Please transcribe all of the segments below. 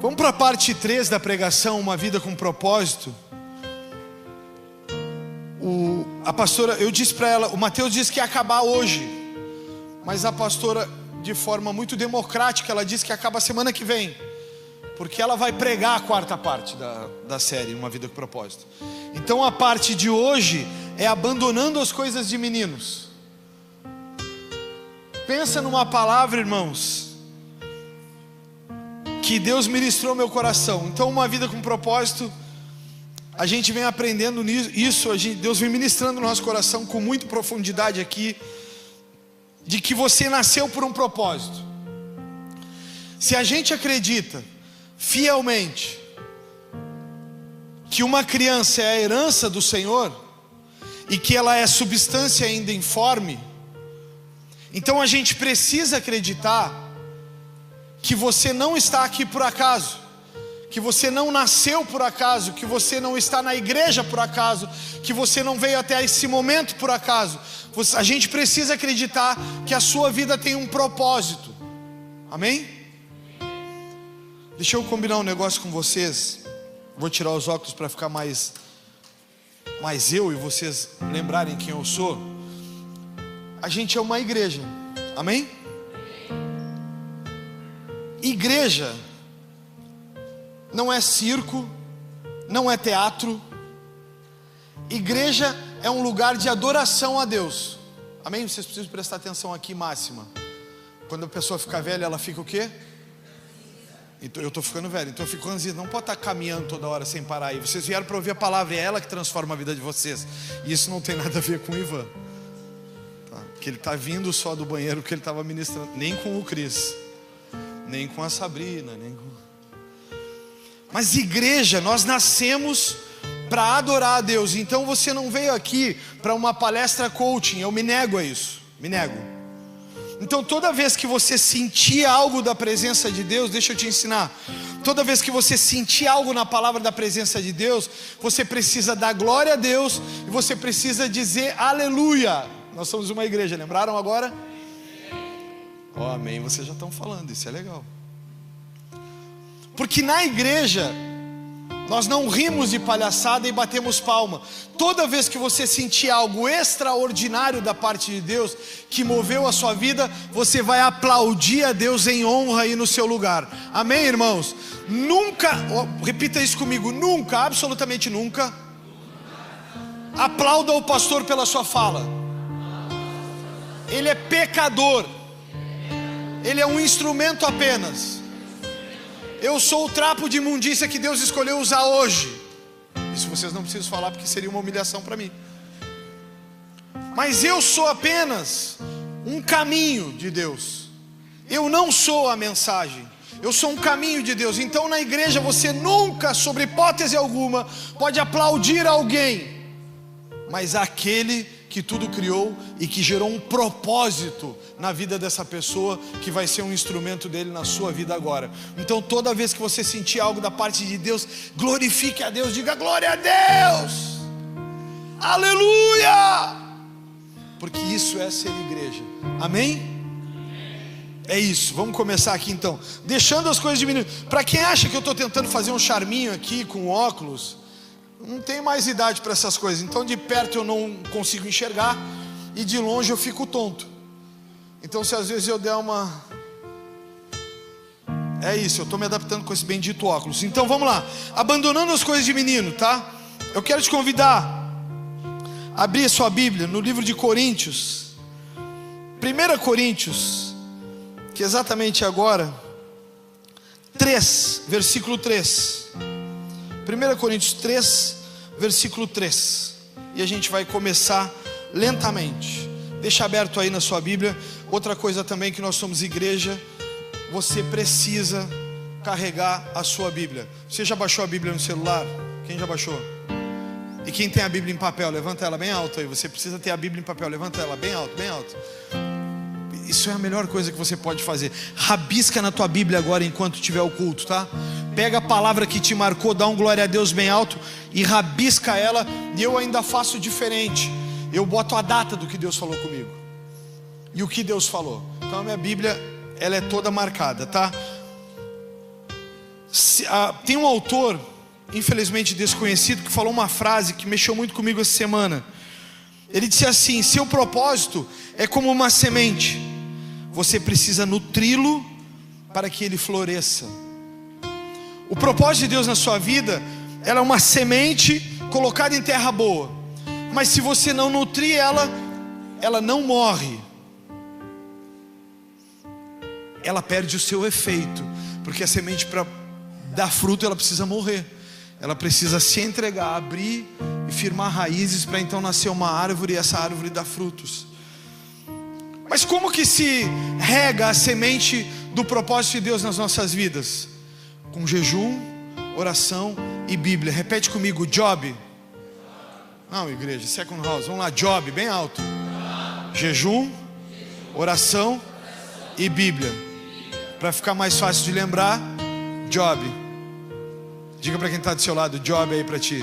Vamos para a parte 3 da pregação, uma vida com propósito. A pastora, eu disse para ela, o Mateus disse que ia acabar hoje, mas a pastora, de forma muito democrática, ela disse que acaba semana que vem, porque ela vai pregar a quarta parte da série, Uma Vida com Propósito. Então a parte de hoje é abandonando as coisas de meninos. Pensa numa palavra, irmãos, que Deus ministrou meu coração. Então Uma Vida com Propósito, a gente vem aprendendo isso, Deus vem ministrando no nosso coração com muita profundidade aqui, de que você nasceu por um propósito. Se a gente acredita fielmente que uma criança é a herança do Senhor, e que ela é substância ainda informe, então a gente precisa acreditar que você não está aqui por acaso, que você não nasceu por acaso, que você não está na igreja por acaso, que você não veio até esse momento por acaso. A gente precisa acreditar que a sua vida tem um propósito. Amém? Deixa eu combinar um negócio com vocês. Vou tirar os óculos para ficar mais eu e vocês lembrarem quem eu sou. A gente é uma igreja. Amém? Igreja não é circo, não é teatro. Igreja é um lugar de adoração a Deus. Amém? Vocês precisam prestar atenção aqui, máxima. Quando a pessoa fica velha, ela fica o quê? Então, eu estou ficando velho, então eu fico ansioso. Não pode estar caminhando toda hora sem parar aí. Vocês vieram para ouvir a palavra, é ela que transforma a vida de vocês. E isso não tem nada a ver com o Ivan, tá? Que ele está vindo só do banheiro que ele estava ministrando. Nem com o Cris, nem com a Sabrina, nem com... Mas igreja, nós nascemos para adorar a Deus. Então você não veio aqui para uma palestra coaching. Eu me nego a isso, me nego. Então toda vez que você sentir algo da presença de Deus, deixa eu te ensinar. Toda vez que você sentir algo na palavra da presença de Deus, você precisa dar glória a Deus e você precisa dizer aleluia. Nós somos uma igreja, lembraram agora? Oh, amém, vocês já estão falando, isso é legal. Porque na igreja nós não rimos de palhaçada e batemos palma. Toda vez que você sentir algo extraordinário da parte de Deus, que moveu a sua vida, você vai aplaudir a Deus em honra aí no seu lugar. Amém, irmãos? Nunca, repita isso comigo, nunca, absolutamente nunca, aplauda o pastor pela sua fala. Ele é pecador. Ele é um instrumento apenas. Eu sou o trapo de imundícia que Deus escolheu usar hoje. Isso vocês não precisam falar, porque seria uma humilhação para mim. Mas eu sou apenas um caminho de Deus. Eu não sou a mensagem. Eu sou um caminho de Deus. Então na igreja você nunca, sobre hipótese alguma, pode aplaudir alguém, mas aquele que tudo criou e que gerou um propósito na vida dessa pessoa, que vai ser um instrumento dele na sua vida agora. Então toda vez que você sentir algo da parte de Deus, glorifique a Deus, diga glória a Deus, aleluia, porque isso é ser igreja. Amém? É isso, vamos começar aqui então, deixando as coisas de menino. Para quem acha que eu estou tentando fazer um charminho aqui com óculos, não tem mais idade para essas coisas. Então de perto eu não consigo enxergar e de longe eu fico tonto. Então se às vezes eu der uma... É isso, eu estou me adaptando com esse bendito óculos. Então vamos lá, abandonando as coisas de menino, tá? Eu quero te convidar a abrir a sua Bíblia no livro de Coríntios, 1 Coríntios, que exatamente agora 3, versículo 3. 1 Coríntios 3, versículo 3. E a gente vai começar lentamente. Deixa aberto aí na sua Bíblia. Outra coisa também, que nós somos igreja, você precisa carregar a sua Bíblia. Você já baixou a Bíblia no celular? Quem já baixou? E quem tem a Bíblia em papel, levanta ela bem alto aí. Você precisa ter a Bíblia em papel, levanta ela bem alto, bem alto. Isso é a melhor coisa que você pode fazer. Rabisca na tua Bíblia agora enquanto tiver o culto, tá? Pega a palavra que te marcou, dá um glória a Deus bem alto e rabisca ela. E eu ainda faço diferente. Eu boto a data do que Deus falou comigo e o que Deus falou. Então a minha Bíblia, ela é toda marcada, tá? Tem um autor, infelizmente desconhecido, que falou uma frase que mexeu muito comigo essa semana. Ele disse assim: seu propósito é como uma semente, você precisa nutri-lo para que ele floresça. O propósito de Deus na sua vida, ela é uma semente colocada em terra boa, mas se você não nutrir ela, ela não morre, ela perde o seu efeito, porque a semente, para dar fruto, ela precisa morrer, ela precisa se entregar, abrir e firmar raízes, para então nascer uma árvore, e essa árvore dá frutos. Mas como que se rega a semente do propósito de Deus nas nossas vidas? Com jejum, oração e Bíblia. Repete comigo: Job. Não, igreja, second house, vamos lá, Job, bem alto. Jejum, oração e Bíblia. Para ficar mais fácil de lembrar, Job. Diga para quem está do seu lado: Job aí para ti.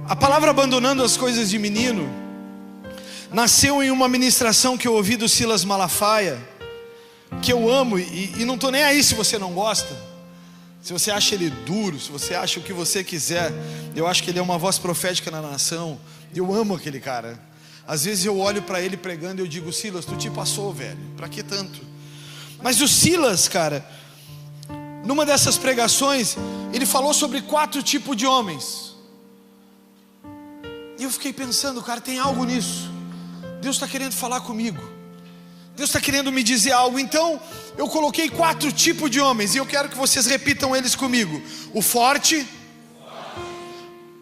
A palavra abandonando as coisas de menino nasceu em uma ministração que eu ouvi do Silas Malafaia, que eu amo, e não estou nem aí se você não gosta, se você acha ele duro, se você acha o que você quiser. Eu acho que ele é uma voz profética na nação. Eu amo aquele cara. Às vezes eu olho para ele pregando e eu digo: Silas, tu te passou, velho, para que tanto? Mas o Silas, cara, numa dessas pregações, ele falou sobre 4 tipos de homens. E eu fiquei pensando, cara, tem algo nisso. Deus está querendo falar comigo, Deus está querendo me dizer algo. Então eu coloquei 4 tipos de homens, e eu quero que vocês repitam eles comigo: o forte,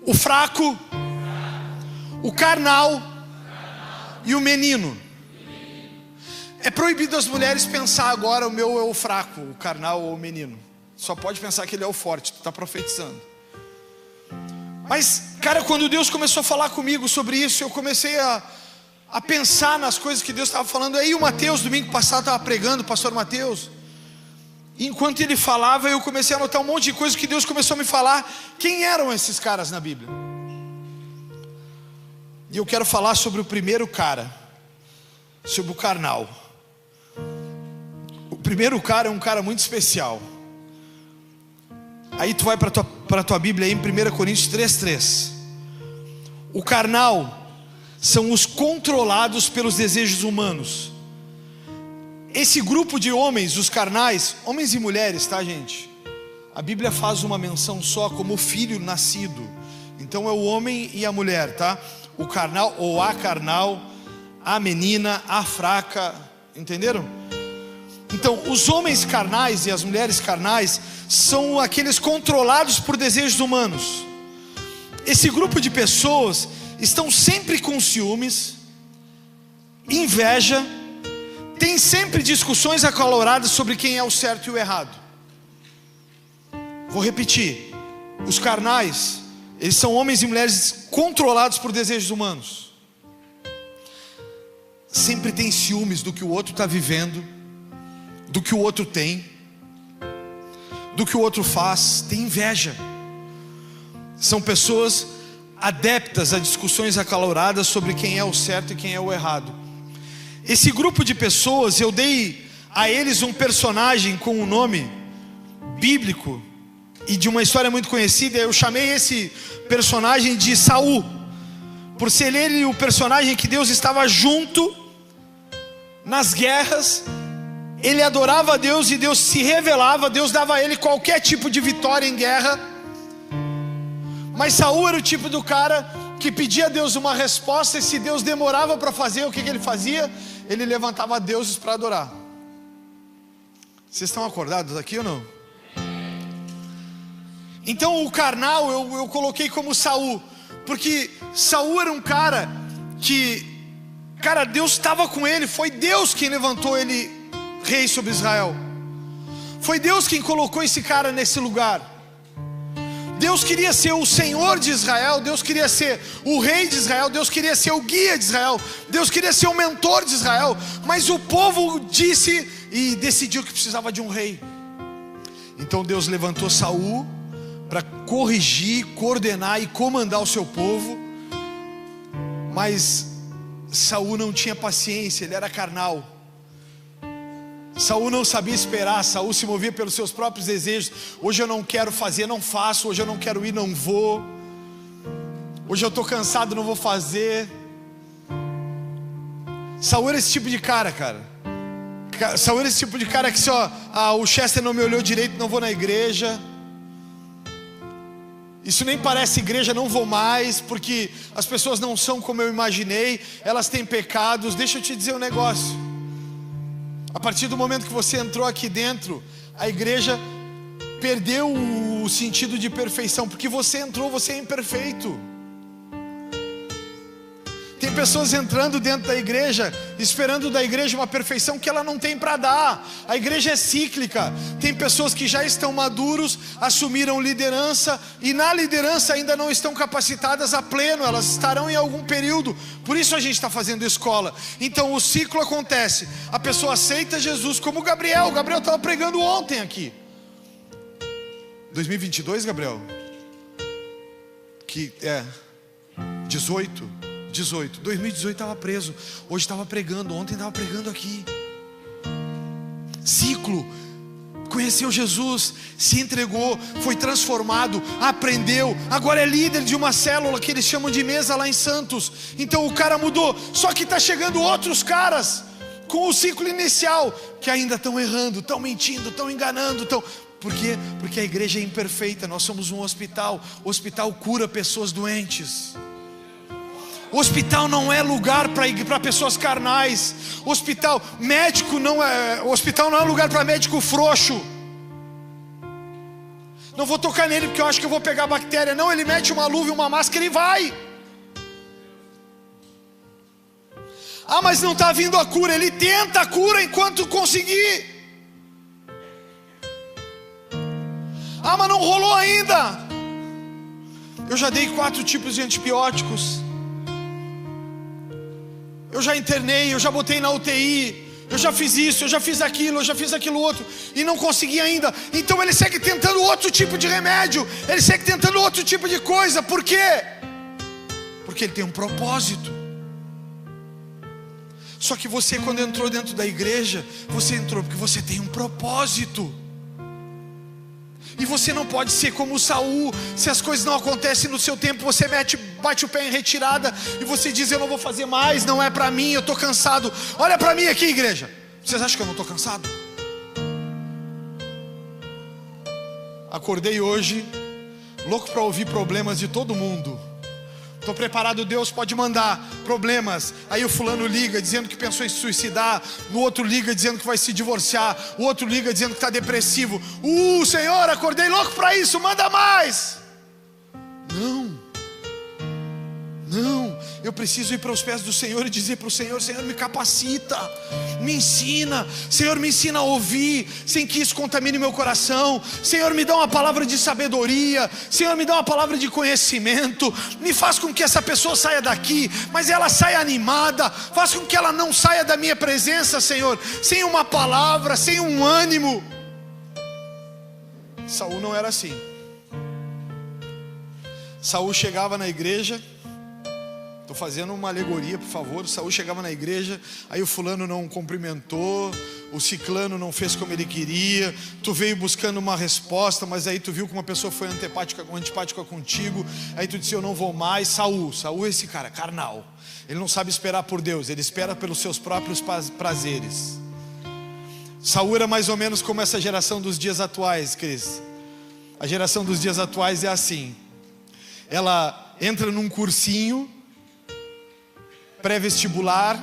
o fraco, o carnal e o menino. É proibido as mulheres pensar agora: o meu é o fraco, o carnal ou o menino. Só pode pensar que ele é o forte. Tu está profetizando. Mas, cara, quando Deus começou a falar comigo sobre isso, eu comecei a pensar nas coisas que Deus estava falando. Aí o Mateus, domingo passado, estava pregando, o pastor Mateus. E enquanto ele falava, eu comecei a anotar um monte de coisas que Deus começou a me falar. Quem eram esses caras na Bíblia? E eu quero falar sobre o primeiro cara, sobre o carnal. O primeiro cara é um cara muito especial. Aí tu vai para a tua Bíblia aí em 1 Coríntios 3:3. O carnal são os controlados pelos desejos humanos. Esse grupo de homens, os carnais, homens e mulheres, tá, gente? A Bíblia faz uma menção só como filho nascido. Então é o homem e a mulher, tá? O carnal ou a carnal, a menina, a fraca, entenderam? Então os homens carnais e as mulheres carnais são aqueles controlados por desejos humanos. Esse grupo de pessoas estão sempre com ciúmes, inveja, tem sempre discussões acaloradas sobre quem é o certo e o errado. Vou repetir: os carnais, eles são homens e mulheres controlados por desejos humanos. Sempre tem ciúmes do que o outro está vivendo, do que o outro tem, do que o outro faz. Tem inveja. São pessoas adeptas a discussões acaloradas sobre quem é o certo e quem é o errado. Esse grupo de pessoas, eu dei a eles um personagem com um nome bíblico e de uma história muito conhecida. Eu chamei esse personagem de Saul, por ser ele o personagem que Deus estava junto nas guerras. Ele adorava a Deus e Deus se revelava, Deus dava a ele qualquer tipo de vitória em guerra. Mas Saul era o tipo do cara que pedia a Deus uma resposta, e se Deus demorava para fazer, o que ele fazia? Ele levantava deuses para adorar. Vocês estão acordados aqui ou não? Então o carnal eu coloquei como Saul, porque Saul era um cara que, cara, Deus estava com ele. Foi Deus quem levantou ele rei sobre Israel. Foi Deus quem colocou esse cara nesse lugar. Deus queria ser o Senhor de Israel, Deus queria ser o rei de Israel, Deus queria ser o guia de Israel, Deus queria ser o mentor de Israel. Mas o povo disse e decidiu que precisava de um rei. Então Deus levantou Saul para corrigir, coordenar e comandar o seu povo. Mas Saul não tinha paciência, ele era carnal. Saul não sabia esperar, Saul se movia pelos seus próprios desejos. Hoje eu não quero fazer, não faço. Hoje eu não quero ir, não vou. Hoje eu estou cansado, não vou fazer. Saul era esse tipo de cara. Saul era esse tipo de cara que o Chester não me olhou direito, não vou na igreja. Isso nem parece igreja, não vou mais, porque as pessoas não são como eu imaginei, elas têm pecados. Deixa eu te dizer um negócio. A partir do momento que você entrou aqui dentro, a igreja perdeu o sentido de perfeição, porque você entrou, você é imperfeito. Tem pessoas entrando dentro da igreja, esperando da igreja uma perfeição que ela não tem para dar. A igreja é cíclica. Tem pessoas que já estão maduros, assumiram liderança, e na liderança ainda não estão capacitadas a pleno. Elas estarão em algum período. Por isso a gente está fazendo escola. Então o ciclo acontece. A pessoa aceita Jesus, como o Gabriel. O Gabriel estava pregando ontem aqui. 2022, Gabriel? Que é 18. 2018 estava preso, hoje estava pregando, ontem estava pregando aqui. Ciclo. Conheceu Jesus, se entregou, foi transformado, aprendeu, agora é líder de uma célula que eles chamam de mesa lá em Santos. Então o cara mudou, só que está chegando outros caras com o ciclo inicial, que ainda estão errando, estão mentindo, estão enganando, Por quê? Porque a igreja é imperfeita. Nós somos um hospital. O hospital cura pessoas doentes. O hospital não é lugar para pessoas carnais. O hospital não é lugar para médico frouxo. Não vou tocar nele porque eu acho que eu vou pegar bactéria. Não, ele mete uma luva e uma máscara e vai. Ah, mas não está vindo a cura. Ele tenta a cura enquanto conseguir. Ah, mas não rolou ainda. Eu já dei 4 tipos de antibióticos. Eu já internei, eu já botei na UTI, eu já fiz isso, eu já fiz aquilo outro, e não consegui ainda. Então ele segue tentando outro tipo de remédio, ele segue tentando outro tipo de coisa. Por quê? Porque ele tem um propósito. Só que você, quando entrou dentro da igreja, você entrou porque você tem um propósito. E você não pode ser como Saul. Se as coisas não acontecem no seu tempo, você bate o pé em retirada e você diz: eu não vou fazer mais, não é para mim, eu estou cansado. Olha para mim aqui, igreja. Vocês acham que eu não estou cansado? Acordei hoje louco para ouvir problemas de todo mundo. Estou preparado, Deus pode mandar problemas. Aí o fulano liga dizendo que pensou em se suicidar. O outro liga dizendo que vai se divorciar. O outro liga dizendo que está depressivo. Senhor, acordei louco para isso, manda mais. Não, eu preciso ir para os pés do Senhor e dizer para o Senhor: Senhor, me capacita, me ensina. Senhor, me ensina a ouvir sem que isso contamine meu coração. Senhor, me dá uma palavra de sabedoria. Senhor, me dá uma palavra de conhecimento. Me faz com que essa pessoa saia daqui, mas ela saia animada. Faz com que ela não saia da minha presença, Senhor, sem uma palavra, sem um ânimo. Saul não era assim. Saul chegava na igreja. Estou fazendo uma alegoria, por favor. Saul chegava na igreja, aí o fulano não cumprimentou, o ciclano não fez como ele queria. Tu veio buscando uma resposta, mas aí tu viu que uma pessoa foi antipática contigo. Aí tu disse: eu não vou mais. Saul é esse cara carnal. Ele não sabe esperar por Deus, ele espera pelos seus próprios prazeres. Saul era mais ou menos como essa geração dos dias atuais, Cris. A geração dos dias atuais é assim: ela entra num cursinho pré-vestibular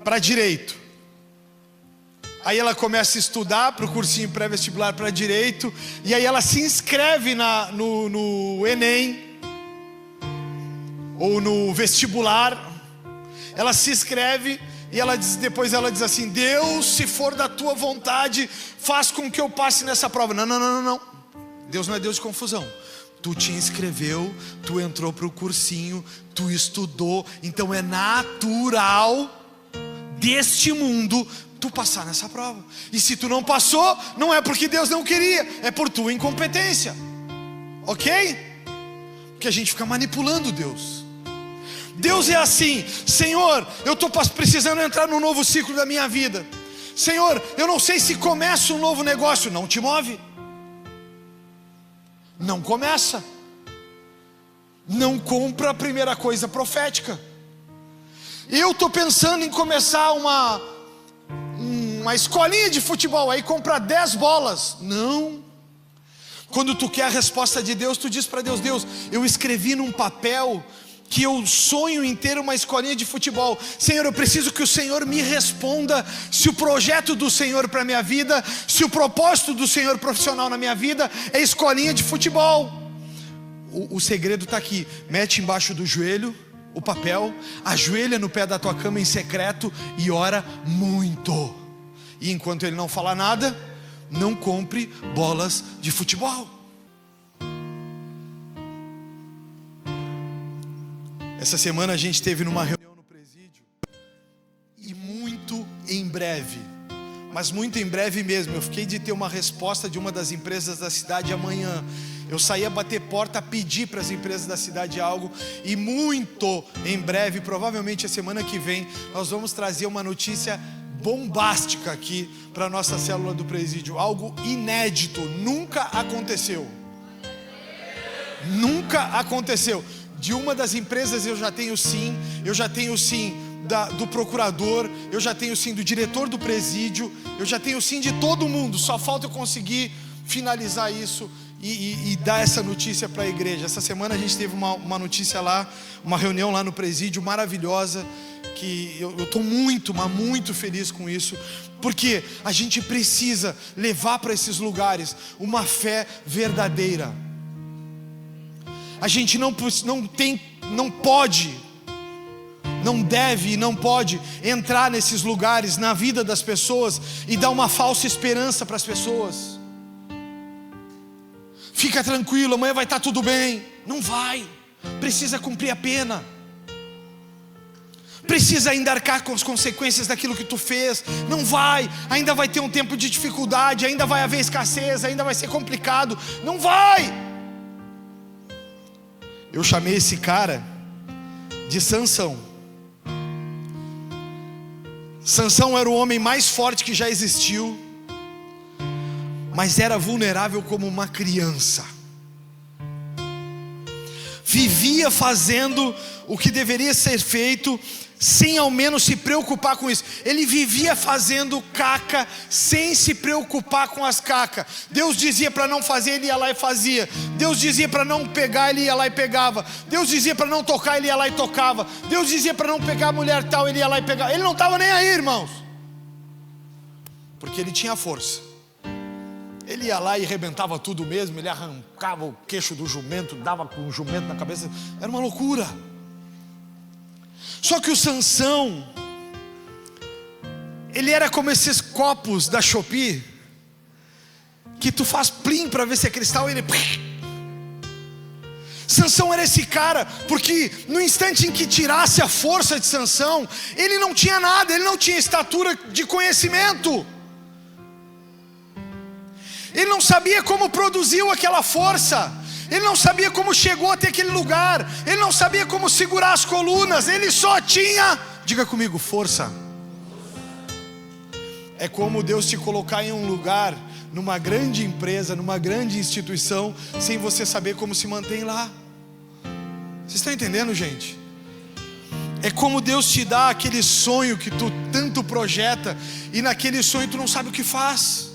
para direito. Aí ela começa a estudar para o cursinho pré-vestibular para direito, e aí ela se inscreve no Enem ou no vestibular. Ela se inscreve e depois ela diz assim: Deus, se for da tua vontade, faz com que eu passe nessa prova. Não. Deus não é Deus de confusão. Tu te inscreveu, tu entrou para o cursinho, tu estudou, então é natural deste mundo tu passar nessa prova. E se tu não passou, não é porque Deus não queria, é por tua incompetência. Ok? Porque a gente fica manipulando Deus. Deus é assim: Senhor, eu estou precisando entrar num novo ciclo da minha vida. Senhor, eu não sei se começa um novo negócio. Não te move. Não começa. Não compra a primeira coisa profética. Eu estou pensando em começar uma escolinha de futebol. Aí compra 10 bolas. Não. Quando tu quer a resposta de Deus, tu diz para Deus: Deus, eu escrevi num papel que eu sonho em ter uma escolinha de futebol. Senhor, eu preciso que o Senhor me responda se o projeto do Senhor para a minha vida, se o propósito do Senhor profissional na minha vida é escolinha de futebol. O segredo está aqui. Mete embaixo do joelho o papel, ajoelha no pé da tua cama em secreto e ora muito. E enquanto ele não falar nada, não compre bolas de futebol. Essa semana a gente esteve numa reunião no presídio, e muito em breve, mas muito em breve mesmo, eu fiquei de ter uma resposta de uma das empresas da cidade amanhã. Eu saí a bater porta, a pedir para as empresas da cidade algo, e muito em breve, provavelmente a semana que vem, nós vamos trazer uma notícia bombástica aqui para a nossa célula do presídio, algo inédito, nunca aconteceu. Nunca aconteceu. De uma das empresas eu já tenho sim do procurador, eu já tenho sim do diretor do presídio, eu já tenho sim de todo mundo, só falta eu conseguir finalizar isso e dar essa notícia para a igreja. Essa semana a gente teve uma notícia lá, uma reunião lá no presídio maravilhosa, que eu estou muito, mas muito feliz com isso, porque a gente precisa levar para esses lugares uma fé verdadeira. A gente não pode, não deve e não pode entrar nesses lugares na vida das pessoas e dar uma falsa esperança para as pessoas. Fica tranquilo, amanhã vai estar tudo bem. Não vai, precisa cumprir a pena, precisa ainda arcar com as consequências daquilo que tu fez. Não vai, ainda vai ter um tempo de dificuldade, ainda vai haver escassez, ainda vai ser complicado. Não vai. Eu chamei esse cara de Sansão. Sansão era o homem mais forte que já existiu, mas era vulnerável como uma criança. Vivia fazendo o que deveria ser feito, sem ao menos se preocupar com isso. Ele vivia fazendo caca, sem se preocupar com as cacas. Deus dizia para não fazer, ele ia lá e fazia. Deus dizia para não pegar, ele ia lá e pegava. Deus dizia para não tocar, ele ia lá e tocava. Deus dizia para não pegar a mulher tal, ele ia lá e pegava. Ele não estava nem aí, irmãos, porque ele tinha força. Ele ia lá e arrebentava tudo mesmo. Ele arrancava o queixo do jumento, dava com o jumento na cabeça. Era uma loucura. Só que o Sansão, ele era como esses copos da Shopee, que tu faz plim para ver se é cristal, e ele... Sansão era esse cara, porque no instante em que tirasse a força de Sansão, ele não tinha nada, ele não tinha estatura de conhecimento. Ele não sabia como produziu aquela força. Ele não sabia como chegou até aquele lugar. Ele não sabia como segurar as colunas. Ele só tinha, diga comigo, força. É como Deus te colocar em um lugar, numa grande empresa, numa grande instituição, sem você saber como se mantém lá. Vocês estão entendendo, gente? É como Deus te dá aquele sonho que tu tanto projeta, e naquele sonho tu não sabe o que faz.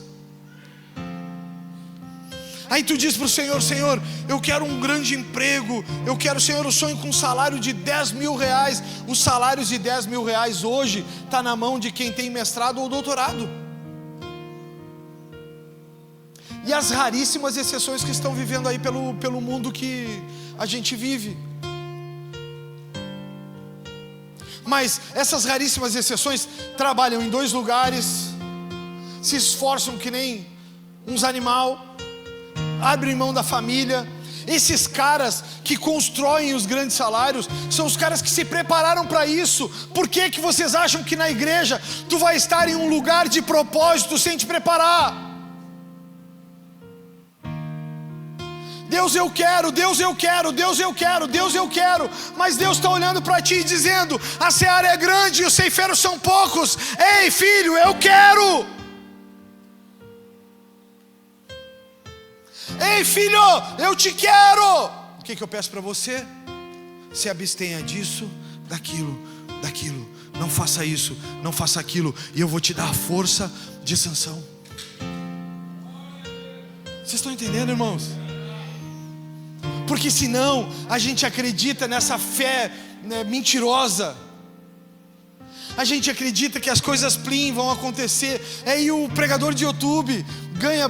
Aí tu diz para o Senhor: Senhor, eu quero um grande emprego, eu quero, Senhor, eu sonho com um salário de 10 mil reais. Os salários de 10 mil reais hoje está na mão de quem tem mestrado ou doutorado. E as raríssimas exceções que estão vivendo aí pelo mundo que a gente vive. Mas essas raríssimas exceções trabalham em 2 lugares, se esforçam que nem uns animal, abrem mão da família. Esses caras que constroem os grandes salários são os caras que se prepararam para isso. Por que que vocês acham que na igreja tu vai estar em um lugar de propósito sem te preparar? Deus eu quero, Deus eu quero, Deus eu quero, Deus eu quero. Mas Deus está olhando para ti e dizendo: a seara é grande e os ceifeiros são poucos. Ei filho, eu quero. Ei filho, eu te quero. O que eu peço para você? Se abstenha disso, daquilo. Não faça isso, não faça aquilo, e eu vou te dar a força de Sansão. Vocês estão entendendo, irmãos? Porque senão a gente acredita nessa fé, né, mentirosa. A gente acredita que as coisas plim vão acontecer. E o pregador de YouTube ganha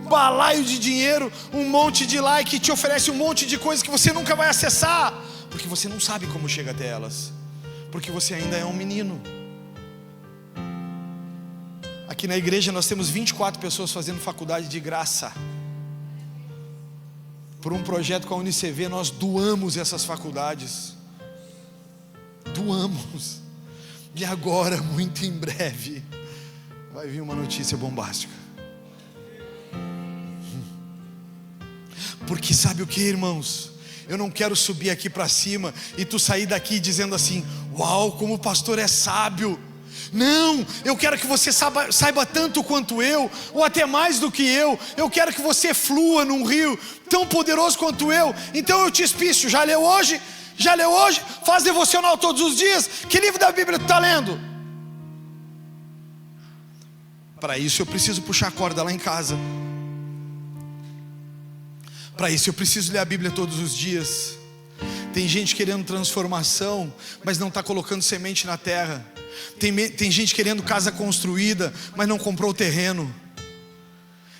balaio de dinheiro, um monte de like, te oferece um monte de coisas que você nunca vai acessar, porque você não sabe como chega até elas, porque você ainda é um menino. Aqui na igreja nós temos 24 pessoas fazendo faculdade de graça. Por um projeto com a UniCV, nós doamos essas faculdades. Doamos. E agora, muito em breve, vai vir uma notícia bombástica. Porque sabe o que, irmãos? Eu não quero subir aqui para cima e tu sair daqui dizendo assim: uau, como o pastor é sábio. Não, eu quero que você saiba tanto quanto eu, ou até mais do que eu. Eu quero que você flua num rio tão poderoso quanto eu. Então eu te espicho. Já leu hoje? Já leu hoje? Faz devocional todos os dias? Que livro da Bíblia tu está lendo? Para isso eu preciso puxar a corda lá em casa. Para isso eu preciso ler a Bíblia todos os dias. Tem gente querendo transformação, mas não está colocando semente na terra. Tem gente querendo casa construída, mas não comprou o terreno.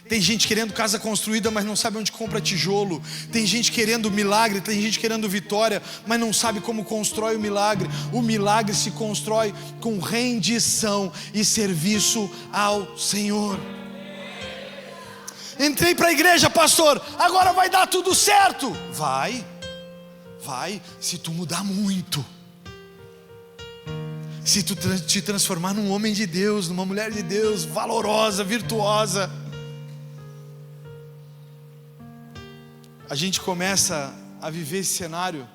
Tem gente querendo casa construída, mas não sabe onde compra tijolo. Tem gente querendo milagre, tem gente querendo vitória, mas não sabe como constrói o milagre. O milagre se constrói com rendição e serviço ao Senhor. Entrei para a igreja, pastor, agora vai dar tudo certo. Vai, se tu mudar muito. Se tu te transformar num homem de Deus, numa mulher de Deus, valorosa, virtuosa. A gente começa a viver esse cenário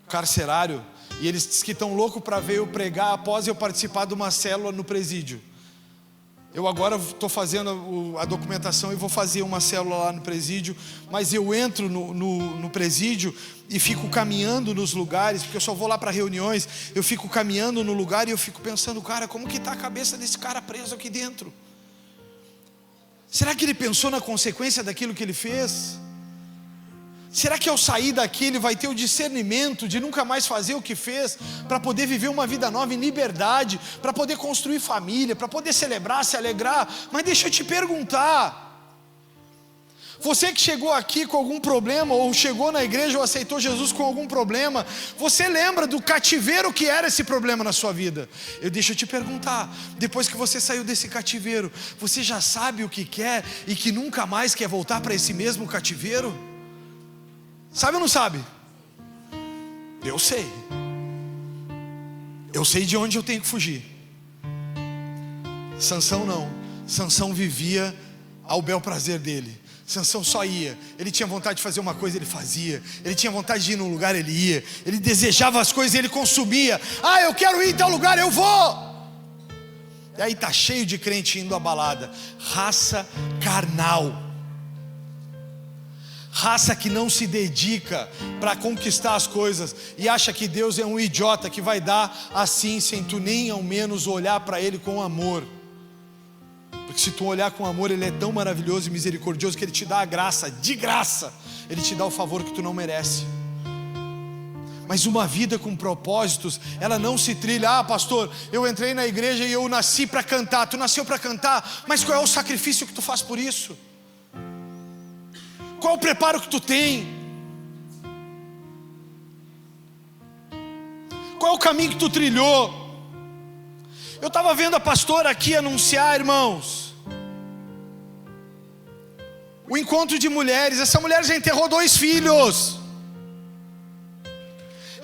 carcerário, e eles dizem que estão loucos para ver eu pregar após eu participar de uma célula no presídio. Eu agora estou fazendo a documentação e vou fazer uma célula lá no presídio, mas eu entro no presídio e fico caminhando nos lugares, porque eu só vou lá para reuniões. Eu fico caminhando no lugar e eu fico pensando: cara, como que está a cabeça desse cara preso aqui dentro? Será que ele pensou na consequência daquilo que ele fez? Será que ao sair daqui ele vai ter o discernimento de nunca mais fazer o que fez, para poder viver uma vida nova em liberdade, para poder construir família, para poder celebrar, se alegrar? Mas deixa eu te perguntar, você que chegou aqui com algum problema, ou chegou na igreja ou aceitou Jesus com algum problema, você lembra do cativeiro que era esse problema na sua vida? Deixa eu te perguntar, depois que você saiu desse cativeiro, você já sabe o que quer e que nunca mais quer voltar para esse mesmo cativeiro? Sabe ou não sabe? Eu sei. Eu sei de onde eu tenho que fugir. Sansão não. Sansão vivia ao bel prazer dele. Sansão só ia. Ele tinha vontade de fazer uma coisa, ele fazia. Ele tinha vontade de ir num lugar, ele ia. Ele desejava as coisas, ele consumia. Ah, eu quero ir em tal lugar, eu vou. E aí tá cheio de crente indo à balada. Raça carnal. Raça que não se dedica para conquistar as coisas e acha que Deus é um idiota que vai dar assim, sem tu nem ao menos olhar para Ele com amor. Porque se tu olhar com amor, Ele é tão maravilhoso e misericordioso que Ele te dá a graça, de graça, Ele te dá o favor que tu não merece. Mas uma vida com propósitos, ela não se trilha. Ah, pastor, eu entrei na igreja e eu nasci para cantar. Tu nasceu para cantar, mas qual é o sacrifício que tu faz por isso? Qual o preparo que tu tem? Qual é o caminho que tu trilhou? Eu estava vendo a pastora aqui anunciar, irmãos, o encontro de mulheres. Essa mulher já enterrou 2 filhos.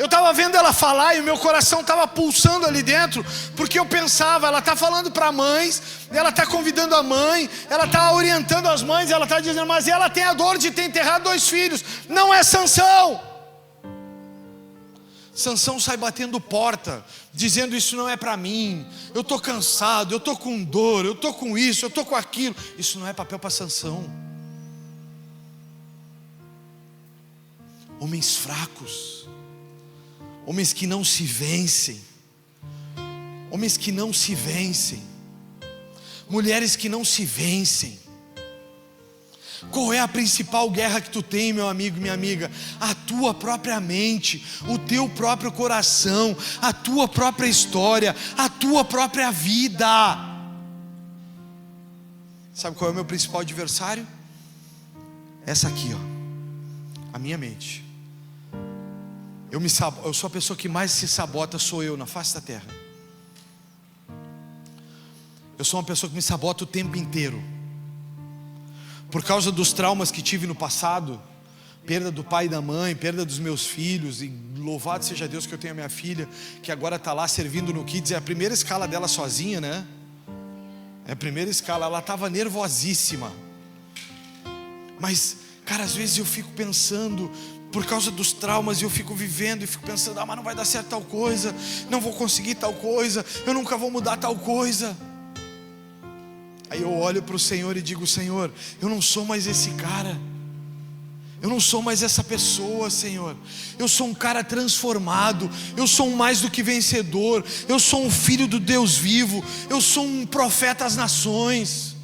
Eu estava vendo ela falar e o meu coração estava pulsando ali dentro, porque eu pensava, ela está falando para mães, ela está convidando a mãe, ela está orientando as mães, ela está dizendo, mas ela tem a dor de ter enterrado 2 filhos. Não é Sansão. Sansão sai batendo porta, dizendo, isso não é para mim, eu estou cansado, eu estou com dor, eu estou com isso, eu estou com aquilo. Isso não é papel para Sansão. Homens fracos, homens que não se vencem, homens que não se vencem, mulheres que não se vencem. Qual é a principal guerra que tu tem, meu amigo e minha amiga? A tua própria mente, o teu próprio coração, a tua própria história, a tua própria vida. Sabe qual é o meu principal adversário? Essa aqui, ó, a minha mente. Eu sou a pessoa que mais se sabota, sou eu na face da terra. Eu sou uma pessoa que me sabota o tempo inteiro. Por causa dos traumas que tive no passado, perda do pai e da mãe, perda dos meus filhos, e louvado seja Deus que eu tenho a minha filha, que agora está lá servindo no Kids, é a primeira escala dela sozinha, né? É a primeira escala, ela estava nervosíssima. Mas, cara, às vezes eu fico pensando, por causa dos traumas, eu fico vivendo e fico pensando, mas não vai dar certo tal coisa, não vou conseguir tal coisa, eu nunca vou mudar tal coisa. Aí eu olho para o Senhor e digo, Senhor, eu não sou mais esse cara, eu não sou mais essa pessoa, Senhor. Eu sou um cara transformado, eu sou um mais do que vencedor, eu sou um filho do Deus vivo, eu sou um profeta às nações.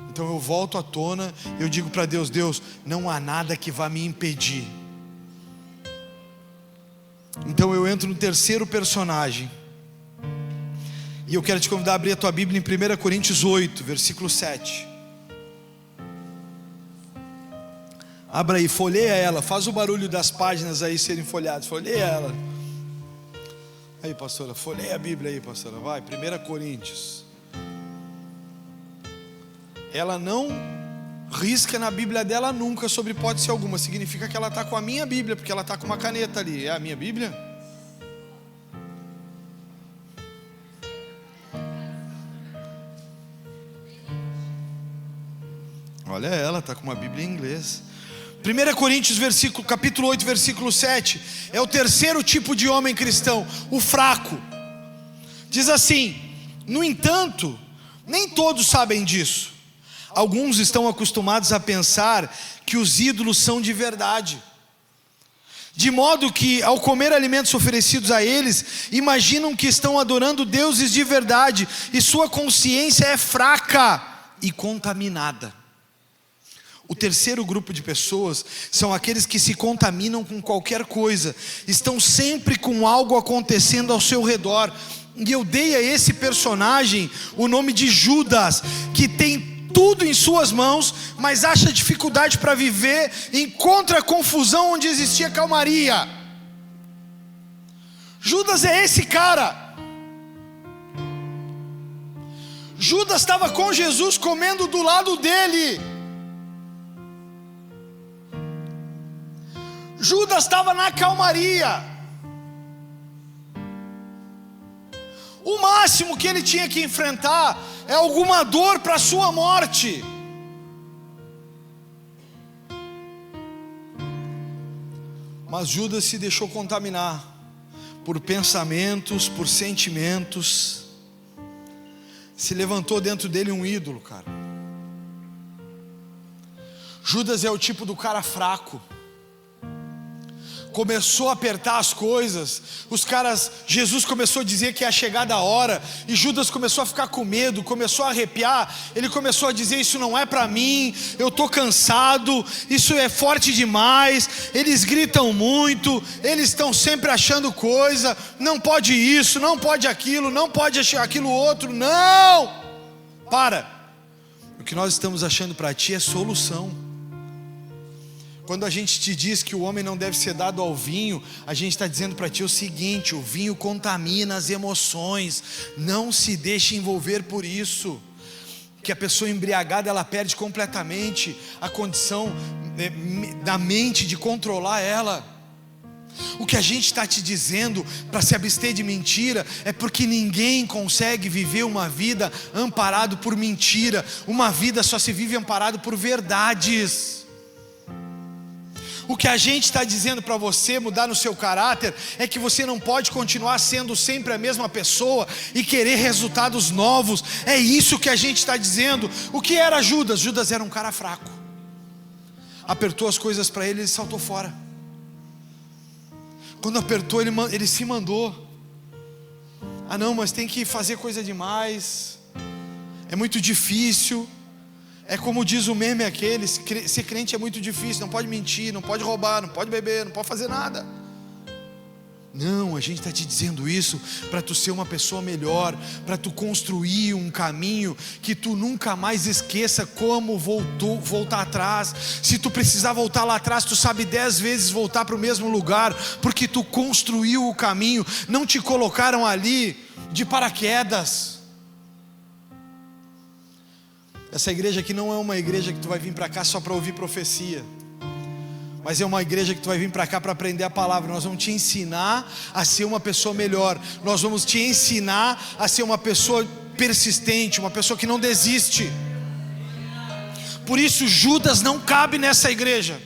Então eu volto à tona, eu digo para Deus, Deus, não há nada que vá me impedir. Então eu entro no terceiro personagem. E eu quero te convidar a abrir a tua Bíblia em 1 Coríntios 8, versículo 7. Abra aí, folheia ela, faz o barulho das páginas aí serem folheadas, folheia ela. Aí, pastora, folheia a Bíblia aí, pastora, vai, 1 Coríntios. Ela não risca na Bíblia dela nunca, sobre hipótese alguma. Significa que ela está com a minha Bíblia, porque ela está com uma caneta ali. É a minha Bíblia? Olha ela, está com uma Bíblia em inglês. 1 Coríntios capítulo 8, versículo 7. É o terceiro tipo de homem cristão, o fraco. Diz assim: no entanto, nem todos sabem disso. Alguns estão acostumados a pensar que os ídolos são de verdade, de modo que, ao comer alimentos oferecidos a eles, imaginam que estão adorando deuses de verdade, e sua consciência é fraca e contaminada. O terceiro grupo de pessoas são aqueles que se contaminam com qualquer coisa, estão sempre com algo acontecendo ao seu redor. E eu dei a esse personagem o nome de Judas, que tem tudo em suas mãos, mas acha dificuldade para viver, encontra confusão onde existia calmaria. Judas é esse cara. Judas estava com Jesus, comendo do lado dele. Judas estava na calmaria. O máximo que ele tinha que enfrentar é alguma dor para a sua morte. Mas Judas se deixou contaminar por pensamentos, por sentimentos. Se levantou dentro dele um ídolo, cara. Judas é o tipo do cara fraco. Começou a apertar as coisas, Jesus começou a dizer que ia chegar da hora, e Judas começou a ficar com medo, começou a arrepiar, ele começou a dizer, isso não é para mim, eu estou cansado, isso é forte demais, eles gritam muito, eles estão sempre achando coisa, não pode isso, não pode aquilo, não pode aquilo outro, não, para, o que nós estamos achando para ti é solução. Quando a gente te diz que o homem não deve ser dado ao vinho, a gente está dizendo para ti o seguinte: o vinho contamina as emoções, não se deixe envolver por isso. Que a pessoa embriagada, ela perde completamente a condição da mente de controlar ela. O que a gente está te dizendo para se abster de mentira é porque ninguém consegue viver uma vida amparado por mentira. Uma vida só se vive amparado por verdades. O que a gente está dizendo para você mudar no seu caráter é que você não pode continuar sendo sempre a mesma pessoa e querer resultados novos. É isso que a gente está dizendo. O que era Judas? Judas era um cara fraco. Apertou as coisas para ele, ele saltou fora. Quando apertou, ele se mandou. Ah não, mas tem que fazer coisa demais, é muito difícil. É como diz o meme aquele: ser crente é muito difícil, não pode mentir, não pode roubar, não pode beber, não pode fazer nada. Não, a gente está te dizendo isso para tu ser uma pessoa melhor, para tu construir um caminho que tu nunca mais esqueça como voltar atrás. Se tu precisar voltar lá atrás, tu sabe 10 vezes voltar para o mesmo lugar, porque tu construiu o caminho. Não te colocaram ali de paraquedas. Essa igreja aqui não é uma igreja que tu vai vir para cá só para ouvir profecia, mas é uma igreja que tu vai vir para cá para aprender a palavra. Nós vamos te ensinar a ser uma pessoa melhor. Nós vamos te ensinar a ser uma pessoa persistente, uma pessoa que não desiste. Por isso Judas não cabe nessa igreja.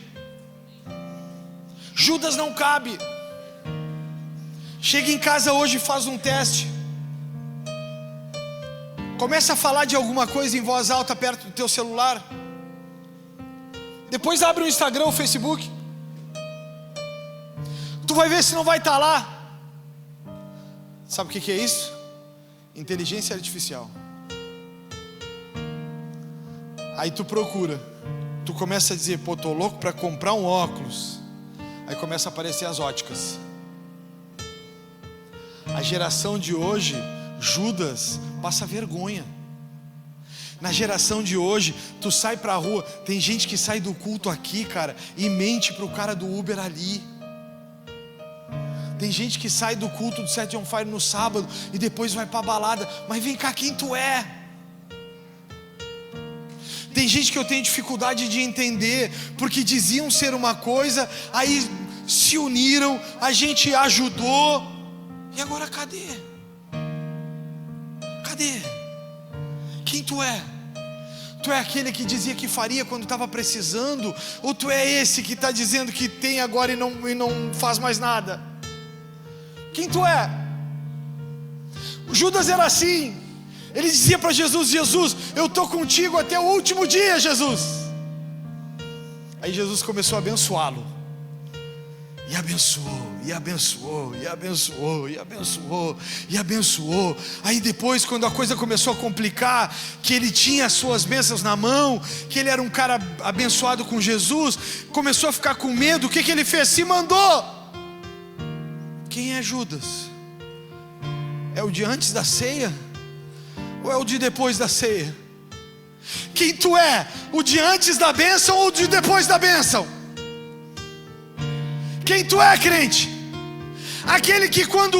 Judas não cabe. Chega em casa hoje e faz um teste. Começa a falar de alguma coisa em voz alta perto do teu celular. Depois abre o Instagram, o Facebook. Tu vai ver se não vai estar lá. Sabe o que é isso? Inteligência artificial. Aí tu procura. Tu começa a dizer: pô, tô louco para comprar um óculos. Aí começa a aparecer as óticas. A geração de hoje, Judas passa vergonha. Na geração de hoje, tu sai pra rua, tem gente que sai do culto aqui, cara, e mente pro cara do Uber ali. Tem gente que sai do culto do Set on Fire no sábado e depois vai pra balada. Mas vem cá, quem tu é? Tem gente que eu tenho dificuldade de entender, porque diziam ser uma coisa, aí se uniram, a gente ajudou, e agora cadê? Cadê? Quem tu é? Tu é aquele que dizia que faria quando estava precisando? Ou tu é esse que está dizendo que tem agora e não faz mais nada? Quem tu é? O Judas era assim. Ele dizia para Jesus: Jesus, eu estou contigo até o último dia, Jesus. Aí Jesus começou a abençoá-lo. E abençoou, e abençoou, e abençoou, e abençoou, e abençoou. Aí depois, quando a coisa começou a complicar, que ele tinha as suas bênçãos na mão, que ele era um cara abençoado com Jesus, começou a ficar com medo. O que ele fez? Se mandou. Quem é Judas? É o de antes da ceia? Ou é o de depois da ceia? Quem tu é? O de antes da bênção ou o de depois da bênção? Quem tu é, crente? Aquele que quando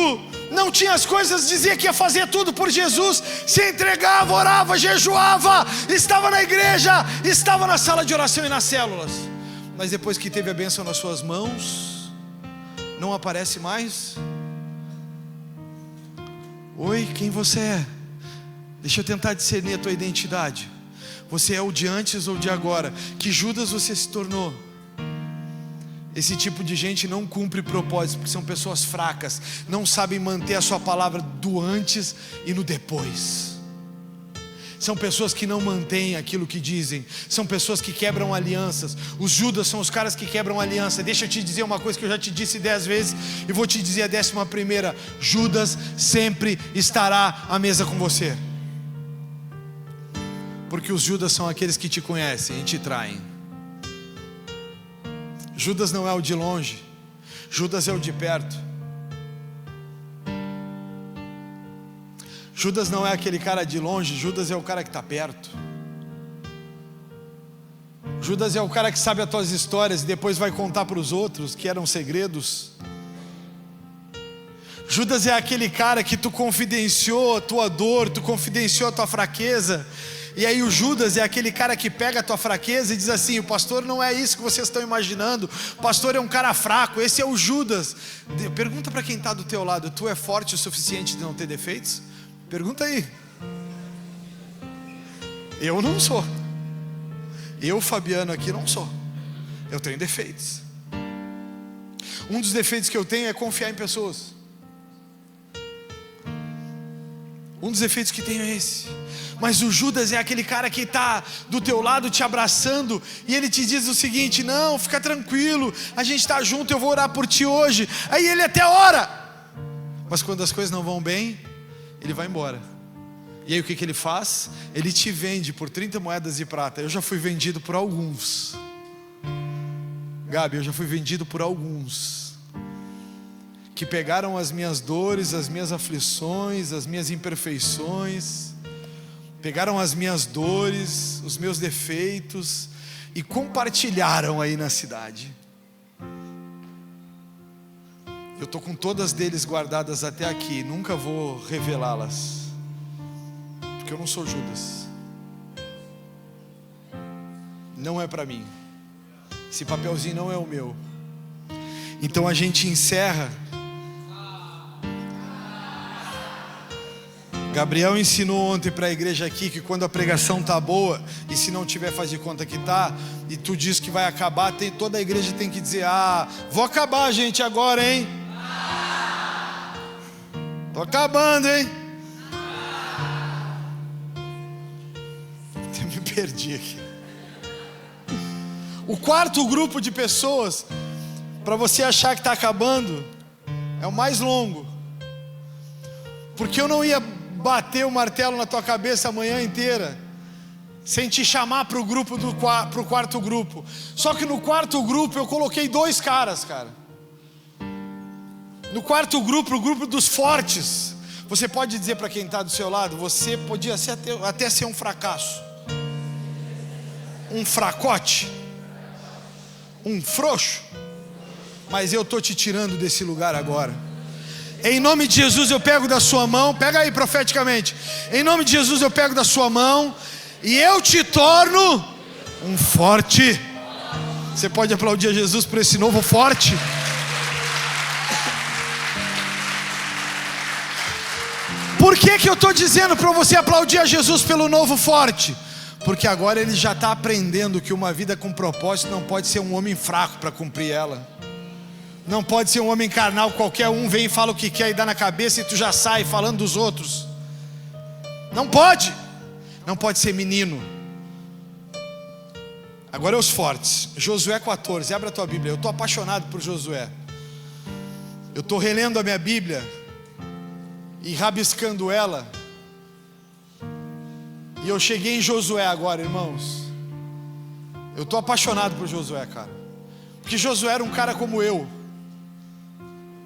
não tinha as coisas dizia que ia fazer tudo por Jesus, se entregava, orava, jejuava, estava na igreja, estava na sala de oração e nas células. Mas depois que teve a bênção nas suas mãos, não aparece mais. Oi, quem você é? Deixa eu tentar discernir a tua identidade. Você é o de antes ou de agora? Que Judas você se tornou? Esse tipo de gente não cumpre propósito, porque são pessoas fracas, não sabem manter a sua palavra do antes e no depois. São pessoas que não mantêm aquilo que dizem, são pessoas que quebram alianças. Os Judas são os caras que quebram aliança. Deixa eu te dizer uma coisa que eu já te disse 10 vezes e vou te dizer a 11ª: Judas sempre estará à mesa com você. Porque os Judas são aqueles que te conhecem e te traem. Judas não é o de longe, Judas é o de perto. Judas não é aquele cara de longe, Judas é o cara que está perto. Judas é o cara que sabe as tuas histórias e depois vai contar para os outros que eram segredos. Judas é aquele cara que tu confidenciou a tua dor, tu confidenciou a tua fraqueza, E aí o Judas é aquele cara que pega a tua fraqueza e diz assim: o pastor não é isso que vocês estão imaginando, o pastor é um cara fraco. Esse é o Judas. Pergunta para quem está do teu lado: tu é forte o suficiente de não ter defeitos? Pergunta aí. Eu não sou. Eu, Fabiano, aqui não sou. Eu tenho defeitos. Um dos defeitos que eu tenho é confiar em pessoas. Um dos defeitos que tenho é esse. Mas o Judas é aquele cara que está do teu lado te abraçando, e ele te diz o seguinte: não, fica tranquilo, a gente está junto, eu vou orar por ti hoje. Aí ele até ora, mas quando as coisas não vão bem, ele vai embora. E aí o que ele faz? Ele te vende por 30 moedas de prata. Eu já fui vendido por alguns. Gabi, eu já fui vendido por alguns que pegaram as minhas dores, as minhas aflições, as minhas imperfeições, pegaram as minhas dores, os meus defeitos e compartilharam aí na cidade. Eu estou com todas deles guardadas até aqui, nunca vou revelá-las, porque eu não sou Judas. Não é para mim. Esse papelzinho não é o meu. Então a gente encerra. Gabriel ensinou ontem para a igreja aqui que quando a pregação tá boa, e se não tiver, faz de conta que tá, e tu diz que vai acabar, toda a igreja tem que dizer: ah, vou acabar, gente, agora, hein? Tô acabando, hein? Eu me perdi aqui. O quarto grupo de pessoas, para você achar que está acabando, é o mais longo. Porque eu não ia bater o martelo na tua cabeça a manhã inteira sem te chamar para o grupo pro quarto grupo. Só que no quarto grupo eu coloquei 2 caras, cara. No quarto grupo, o grupo dos fortes. Você pode dizer para quem está do seu lado: você podia até ser um fracasso, um fracote, um frouxo, mas eu estou te tirando desse lugar agora. Em nome de Jesus eu pego da sua mão. Pega aí profeticamente. Em nome de Jesus eu pego da sua mão e eu te torno um forte. Você pode aplaudir a Jesus por esse novo forte? Por que eu estou dizendo para você aplaudir a Jesus pelo novo forte? Porque agora ele já está aprendendo que uma vida com propósito não pode ser um homem fraco para cumprir ela. Não pode ser um homem carnal, qualquer um vem e fala o que quer e dá na cabeça e tu já sai falando dos outros. Não pode. Não pode ser menino. Agora é os fortes. Josué 14, abre a tua Bíblia. Eu estou apaixonado por Josué. Eu estou relendo a minha Bíblia e rabiscando ela. E eu cheguei em Josué agora, irmãos. Eu estou apaixonado por Josué, cara. Porque Josué era um cara como eu.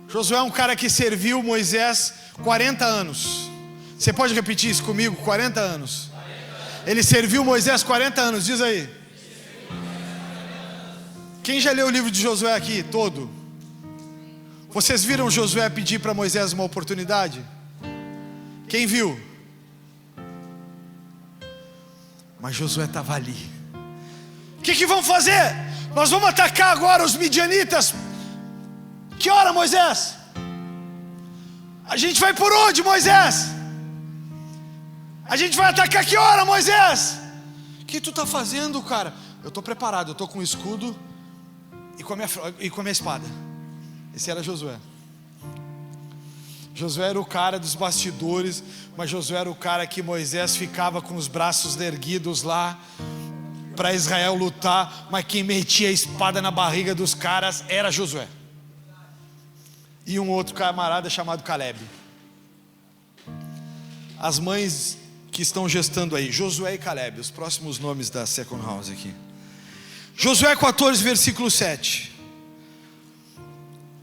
Josué é um cara que serviu Moisés 40 anos. Você pode repetir isso comigo? 40 anos. Ele serviu Moisés 40 anos, diz aí. Quem já leu o livro de Josué aqui, todo? Vocês viram Josué pedir para Moisés uma oportunidade? Quem viu? Mas Josué estava ali. O que vão fazer? Nós vamos atacar agora os midianitas. Que hora, Moisés? A gente vai por onde, Moisés? A gente vai atacar que hora, Moisés? O que tu está fazendo, cara? Eu estou preparado, eu estou com o escudo e com a minha espada. Esse era Josué. Josué era o cara dos bastidores, mas Josué era o cara que Moisés ficava com os braços erguidos lá para Israel lutar, mas quem metia a espada na barriga dos caras era Josué. E um outro camarada chamado Caleb. As mães que estão gestando aí, Josué e Caleb, os próximos nomes da Second House aqui. Josué 14, versículo 7.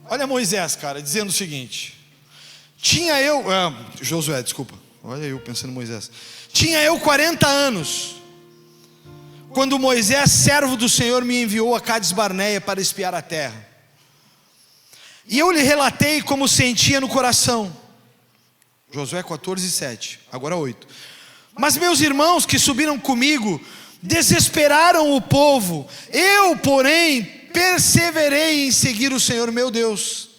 Olha Moisés, cara, dizendo o seguinte: Josué, desculpa. Olha eu pensando em Moisés. Tinha eu 40 anos quando Moisés, servo do Senhor, me enviou a Cades Barneia para espiar a terra. E eu lhe relatei como sentia no coração. Josué 14, 7, agora 8. Mas meus irmãos que subiram comigo desesperaram o povo. Eu, porém, perseverei em seguir o Senhor meu Deus.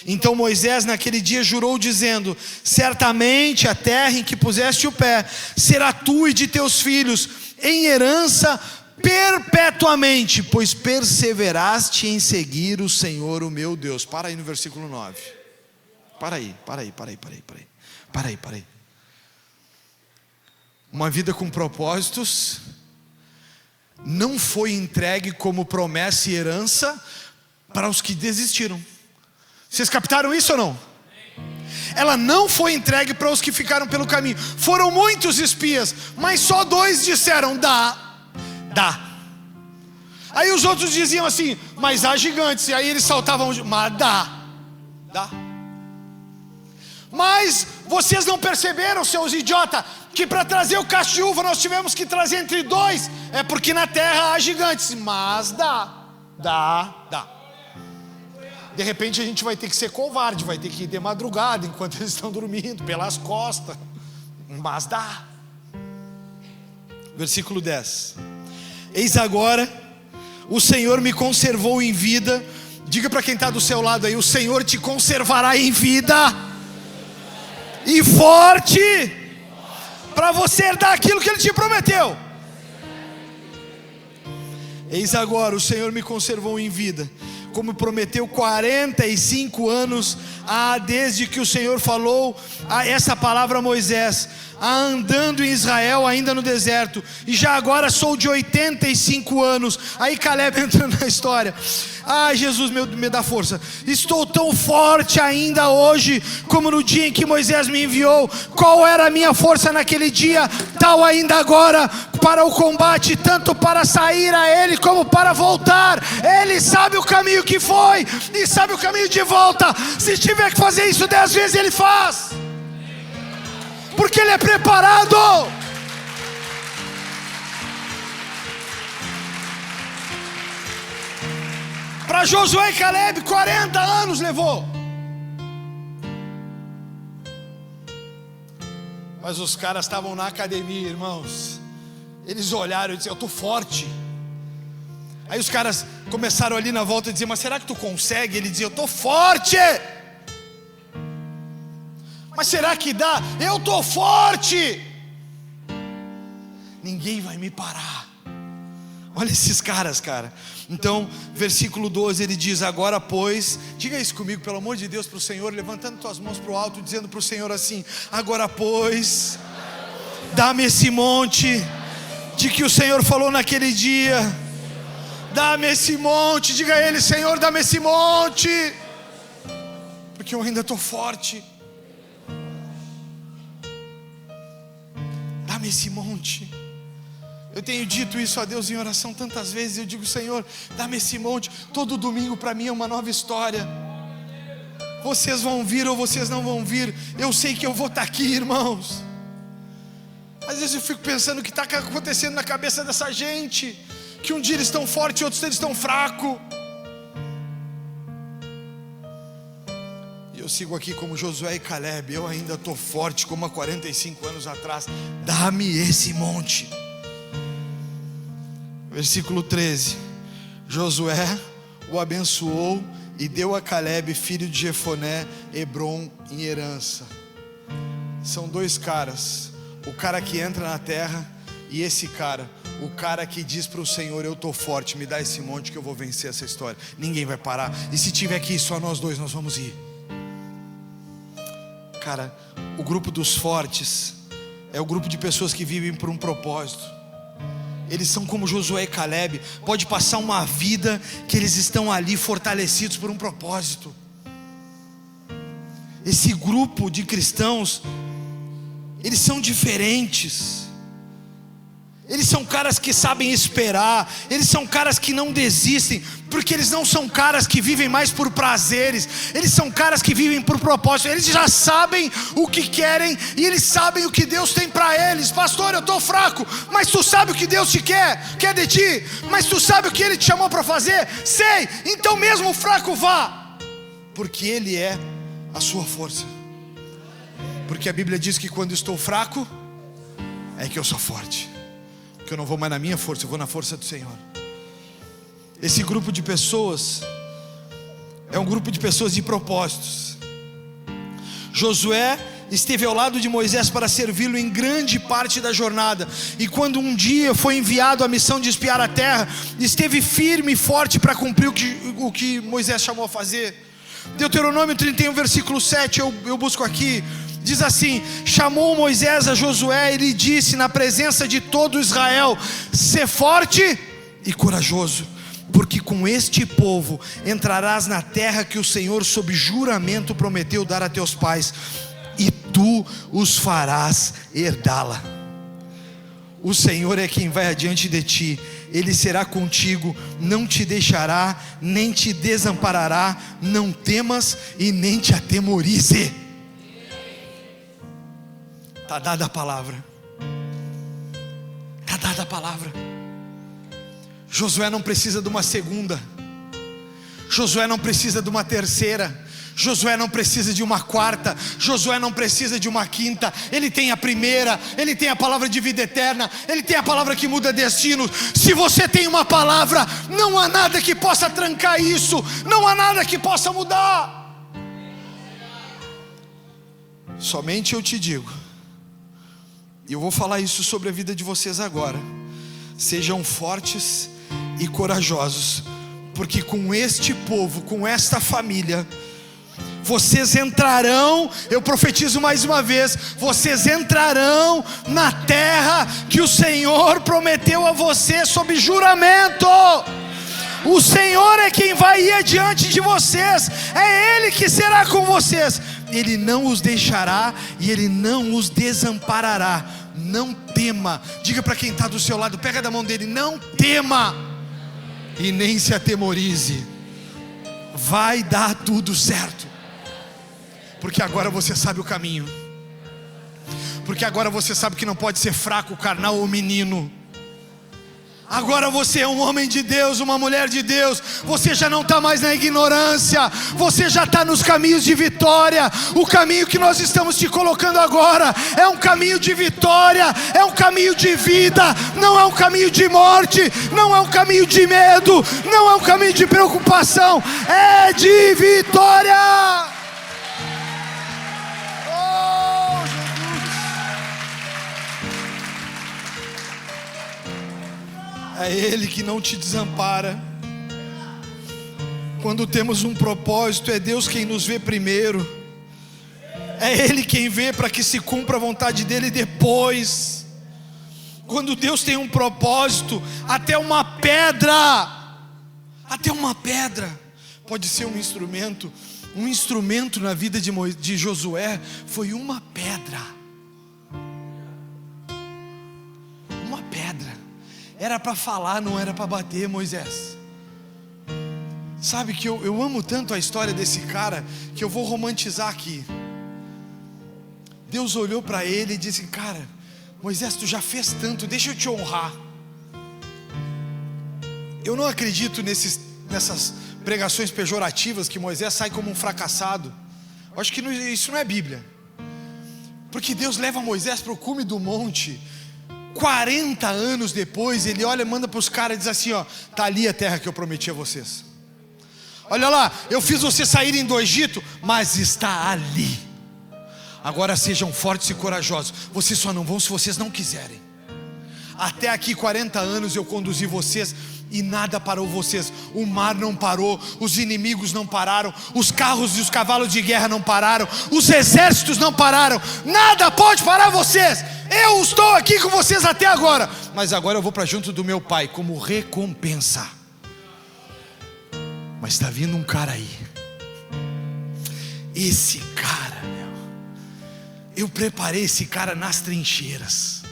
Então Moisés naquele dia jurou dizendo: certamente a terra em que puseste o pé será tua e de teus filhos em herança perpetuamente, pois perseveraste em seguir o Senhor o meu Deus. Para aí no versículo 9. Para aí. Uma vida com propósitos não foi entregue como promessa e herança para os que desistiram. Vocês captaram isso ou não? Ela não foi entregue para os que ficaram pelo caminho. Foram muitos espias, mas só 2 disseram: dá. Aí os outros diziam assim: mas há gigantes. E aí eles saltavam: mas dá. Mas vocês não perceberam, seus idiotas, que para trazer o cacho de uva nós tivemos que trazer entre 2? É porque na terra há gigantes. Mas dá. De repente a gente vai ter que ser covarde, vai ter que ir de madrugada enquanto eles estão dormindo, pelas costas. Mas dá. Versículo 10. Eis agora, o Senhor me conservou em vida. Diga para quem está do seu lado aí: o Senhor te conservará em vida e forte, para você herdar aquilo que Ele te prometeu. Eis agora, o Senhor me conservou em vida, como prometeu, 45 anos desde que o Senhor falou essa palavra a Moisés, andando em Israel ainda no deserto, e já agora sou de 85 anos. Aí Caleb entrando na história. Ai, Jesus, me dá força. Estou tão forte ainda hoje como no dia em que Moisés me enviou. Qual era a minha força naquele dia, tal ainda agora para o combate, tanto para sair a Ele como para voltar. Ele sabe o caminho que foi e sabe o caminho de volta. Se tiver que fazer isso 10 vezes, Ele faz, porque Ele é preparado. Para Josué e Caleb 40 anos levou. Mas os caras estavam na academia, irmãos. Eles olharam e disseram: eu estou forte. Aí os caras começaram ali na volta a dizer: mas será que tu consegue? Ele dizia: eu estou forte. Mas será que dá? Eu estou forte. Ninguém vai me parar. Olha esses caras, cara. Então, versículo 12, ele diz: agora pois, diga isso comigo, pelo amor de Deus, para o Senhor, levantando tuas mãos para o alto, dizendo para o Senhor assim: agora pois, dá-me esse monte de que o Senhor falou naquele dia. Dá-me esse monte. Diga a Ele: Senhor, dá-me esse monte, porque eu ainda estou forte. Dá-me esse monte. Eu tenho dito isso a Deus em oração tantas vezes. Eu digo: Senhor, dá-me esse monte. Todo domingo para mim é uma nova história. Vocês vão vir ou vocês não vão vir, eu sei que eu vou estar aqui, irmãos. Às vezes eu fico pensando o que está acontecendo na cabeça dessa gente, que um dia eles estão fortes e outros eles estão fracos. E eu sigo aqui como Josué e Caleb. Eu ainda estou forte como há 45 anos atrás. Dá-me esse monte. Versículo 13. Josué o abençoou e deu a Caleb, filho de Jefoné, Hebrom em herança. São 2 caras: o cara que entra na terra e esse cara, o cara que diz para o Senhor: eu estou forte, me dá esse monte que eu vou vencer essa história. Ninguém vai parar. E se tiver que ir só nós 2, nós vamos ir. Cara, o grupo dos fortes é o grupo de pessoas que vivem por um propósito. Eles são como Josué e Caleb. Pode passar uma vida que eles estão ali fortalecidos por um propósito. Esse grupo de cristãos, eles são diferentes. Eles são caras que sabem esperar. Eles são caras que não desistem, porque eles não são caras que vivem mais por prazeres. Eles são caras que vivem por propósito. Eles já sabem o que querem e eles sabem o que Deus tem para eles. Pastor, eu estou fraco, mas tu sabe o que Deus te quer de ti. Mas tu sabe o que Ele te chamou para fazer? Sei, então mesmo fraco vá, porque Ele é a sua força. Porque a Bíblia diz que quando estou fraco, é que eu sou forte, que eu não vou mais na minha força, eu vou na força do Senhor. Esse grupo de pessoas é um grupo de pessoas de propósitos. Josué esteve ao lado de Moisés para servi-lo em grande parte da jornada, e quando um dia foi enviado a missão de espiar a terra, esteve firme e forte para cumprir o que Moisés chamou a fazer. Deuteronômio 31 versículo 7, eu busco aqui, diz assim: chamou Moisés a Josué e lhe disse na presença de todo Israel: sê forte e corajoso, porque com este povo entrarás na terra que o Senhor sob juramento prometeu dar a teus pais, e tu os farás herdá-la. O Senhor é quem vai adiante de ti, Ele será contigo, não te deixará, nem te desamparará. Não temas e nem te atemorize. Está dada a palavra. Está dada a palavra. Josué não precisa de uma segunda, Josué não precisa de uma terceira, Josué não precisa de uma quarta, Josué não precisa de uma quinta. Ele tem a primeira, ele tem a palavra de vida eterna, ele tem a palavra que muda destinos. Se você tem uma palavra, não há nada que possa trancar isso, não há nada que possa mudar. Somente eu te digo, e eu vou falar isso sobre a vida de vocês agora: sejam fortes e corajosos, porque com este povo, com esta família, vocês entrarão, eu profetizo mais uma vez, vocês entrarão na terra que o Senhor prometeu a você sob juramento. O Senhor é quem vai ir adiante de vocês, é Ele que será com vocês. Ele não os deixará e Ele não os desamparará. Não tema. Diga para quem está do seu lado, pega da mão dele: não tema e nem se atemorize. Vai dar tudo certo, porque agora você sabe o caminho, porque agora você sabe que não pode ser fraco, carnal ou menino. Agora você é um homem de Deus, uma mulher de Deus. Você já não está mais na ignorância, você já está nos caminhos de vitória. O caminho que nós estamos te colocando agora é um caminho de vitória, é um caminho de vida, não é um caminho de morte, não é um caminho de medo, não é um caminho de preocupação, é de vitória. É Ele que não te desampara. Quando temos um propósito, é Deus quem nos vê primeiro, é Ele quem vê para que se cumpra a vontade dEle depois. Quando Deus tem um propósito, até uma pedra pode ser um instrumento. Um instrumento na vida de Josué foi uma pedra. Uma pedra. Era para falar, não era para bater, Moisés. Sabe que eu amo tanto a história desse cara, que eu vou romantizar aqui. Deus olhou para ele e disse: cara, Moisés, tu já fez tanto, deixa eu te honrar. Eu não acredito nessas pregações pejorativas que Moisés sai como um fracassado. Eu acho que isso não é Bíblia. Porque Deus leva Moisés para o cume do monte. 40 anos depois, Ele olha, manda para os caras e diz assim: ó, está ali a terra que eu prometi a vocês. Olha lá, eu fiz vocês saírem do Egito, mas está ali. Agora sejam fortes e corajosos. Vocês só não vão se vocês não quiserem. Até aqui 40 anos eu conduzi vocês e nada parou vocês. O mar não parou, os inimigos não pararam, os carros e os cavalos de guerra não pararam, os exércitos não pararam. Nada pode parar vocês. Eu estou aqui com vocês até agora, mas agora eu vou para junto do meu Pai como recompensa. Mas está vindo um cara aí. Esse cara, eu preparei esse cara nas trincheiras.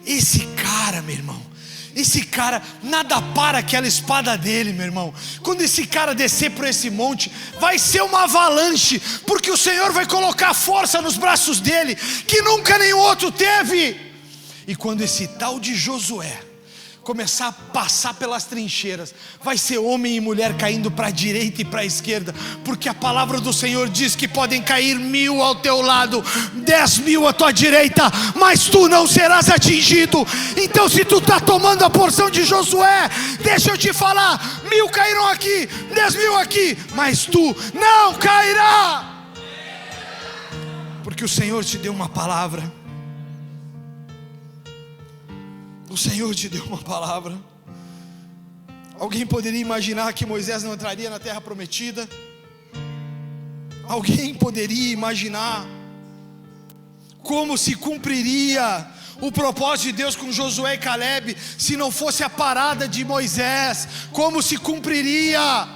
Esse cara, meu irmão, esse cara, nada para aquela espada dele, meu irmão. Quando esse cara descer por esse monte, vai ser uma avalanche, porque o Senhor vai colocar força nos braços dele, que nunca nenhum outro teve. E quando esse tal de Josué começar a passar pelas trincheiras. Vai ser homem e mulher caindo para a direita e para a esquerda, porque a palavra do Senhor diz que podem cair 1000 ao teu lado, 10.000 à tua direita, mas tu não serás atingido. Então, se tu está tomando a porção de Josué, deixa eu te falar: 1000 cairão aqui, 10.000 aqui, mas tu não cairá, porque o Senhor te deu uma palavra. O Senhor te deu uma palavra. Alguém poderia imaginar que Moisés não entraria na terra prometida? Alguém poderia imaginar como se cumpriria o propósito de Deus com Josué e Caleb se não fosse a parada de Moisés? Como se cumpriria?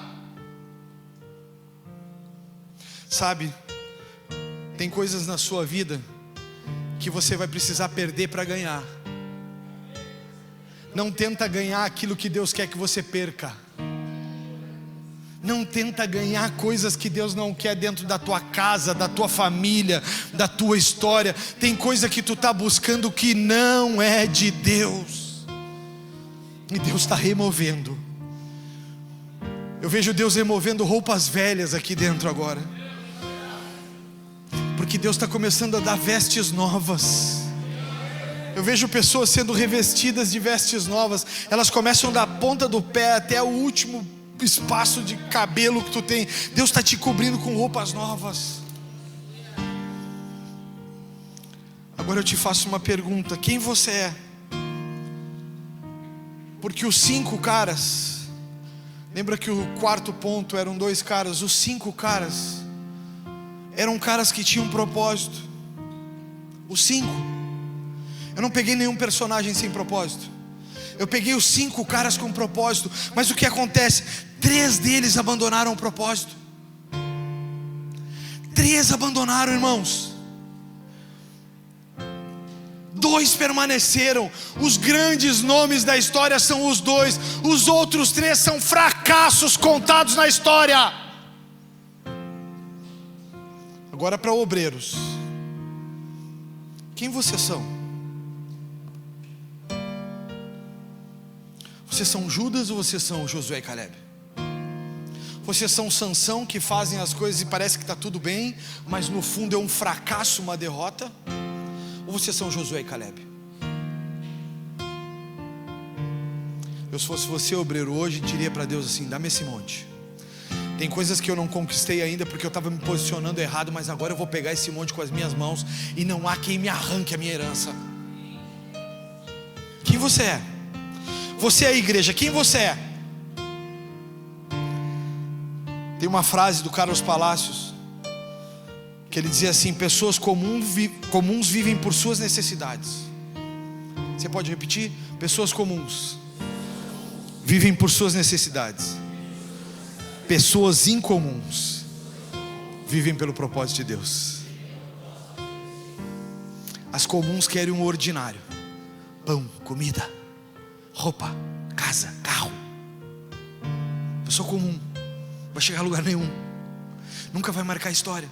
Sabe, tem coisas na sua vida que você vai precisar perder para ganhar. Não tenta ganhar aquilo que Deus quer que você perca. Não tenta ganhar coisas que Deus não quer dentro da tua casa, da tua família, da tua história. Tem coisa que tu está buscando que não é de Deus, e Deus está removendo. Eu vejo Deus removendo roupas velhas aqui dentro agora, porque Deus está começando a dar vestes novas. Eu vejo pessoas sendo revestidas de vestes novas. Elas começam da ponta do pé até o último espaço de cabelo que tu tem. Deus está te cobrindo com roupas novas. Agora eu te faço uma pergunta: quem você é? Porque os 5 caras, lembra que o quarto ponto eram 2 caras? Os 5 caras eram caras que tinham um propósito. Os 5. Eu não peguei nenhum personagem sem propósito. Eu peguei os 5 caras com propósito. Mas o que acontece? 3 deles abandonaram o propósito. 3 abandonaram, irmãos. 2 permaneceram. Os grandes nomes da história são os 2. Os outros 3 são fracassos contados na história. Agora, para obreiros, quem vocês são? Vocês são Judas ou vocês são Josué e Caleb? Vocês são Sansão, que fazem as coisas e parece que está tudo bem, mas no fundo é um fracasso, uma derrota? Ou vocês são Josué e Caleb? Eu, se fosse você, obreiro, hoje diria para Deus assim: dá-me esse monte. Tem coisas que eu não conquistei ainda porque eu estava me posicionando errado, mas agora eu vou pegar esse monte com as minhas mãos e não há quem me arranque a minha herança. Quem você é? Você é a igreja, quem você é? Tem uma frase do Carlos Palacios que ele dizia assim: pessoas comuns vivem por suas necessidades. Você pode repetir? Pessoas comuns vivem por suas necessidades. Pessoas incomuns vivem pelo propósito de Deus. As comuns querem um ordinário: pão, comida, roupa, casa, carro. Pessoa comum, vai chegar a lugar nenhum, nunca vai marcar a história.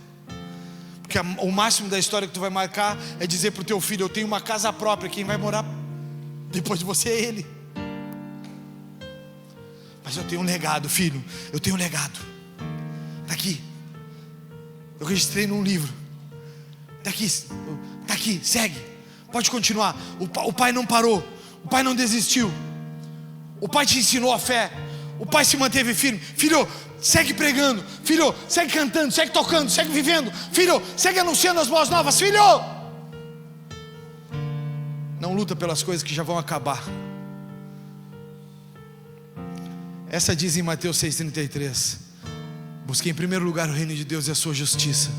Porque o máximo da história que tu vai marcar é dizer para o teu filho: eu tenho uma casa própria, quem vai morar depois de você é ele. Mas eu tenho um legado, filho, eu tenho um legado. Está aqui, eu registrei num livro. Está aqui, segue, pode continuar. O pai não parou, o pai não desistiu, o pai te ensinou a fé, o pai se manteve firme. Filho, segue pregando. Filho, segue cantando, segue tocando, segue vivendo. Filho, segue anunciando as boas novas. Filho, não luta pelas coisas que já vão acabar. Essa diz em Mateus 6,33: busque em primeiro lugar o reino de Deus e a sua justiça,